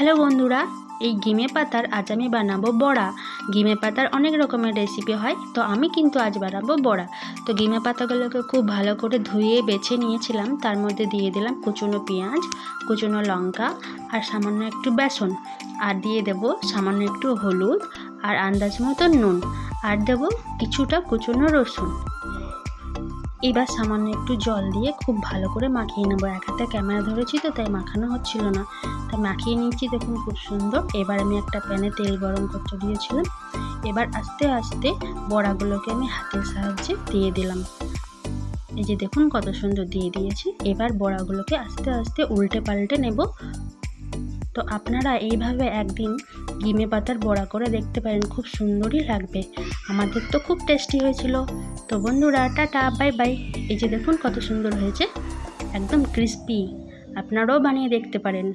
Hello বন্ধুরা, এই গিমে পাতার আজ আমি বানাবো বড়া। গিমে পাতার অনেক রকমের রেসিপি হয়, তো আমি কিন্তু আজ বানাবো বড়া। তো গিমে পাতাগুলোকে খুব ভালো করে ধুয়ে বেছে নিয়েছিলাম। তার মধ্যে দিয়ে দিলাম কুচনো পেঁয়াজ, কুচনো লঙ্কা আর সামান্য একটু বেসন, আর দিয়ে দেব সামান্য একটু হলুদ আর আন্দাজ মতো নুন, আর দেব কিছুটা কুচনো রসুন। এবার সামান্য একটু জল দিয়ে খুব ভালো করে মাখিয়ে নেবো। এক হাতে ক্যামেরা ধরেছি তো তাই মাখানো হচ্ছিল না, তাই মাখিয়ে নিচ্ছি। দেখুন খুব সুন্দর। এবার আমি একটা প্যানে তেল গরম করতে দিয়েছিলাম। এবার আস্তে আস্তে বড়াগুলোকে আমি হাতের সাহায্যে দিয়ে দিলাম। এই যে দেখুন কত সুন্দর দিয়ে দিয়েছি। এবার বড়াগুলোকে আস্তে আস্তে উল্টে পাল্টে নেব। তো আপনারা এইভাবে একদিন গিমে পাতার বড়া করে দেখতে পারেন, খুব সুন্দরই লাগবে। আমাদের তো খুব টেস্টি হয়েছিল। তো বন্ধুরা, টাটা, বাই বাই। এই যে দেখুন কত সুন্দর হয়েছে, একদম ক্রিস্পি। আপনারাও বানিয়ে দেখতে পারেন।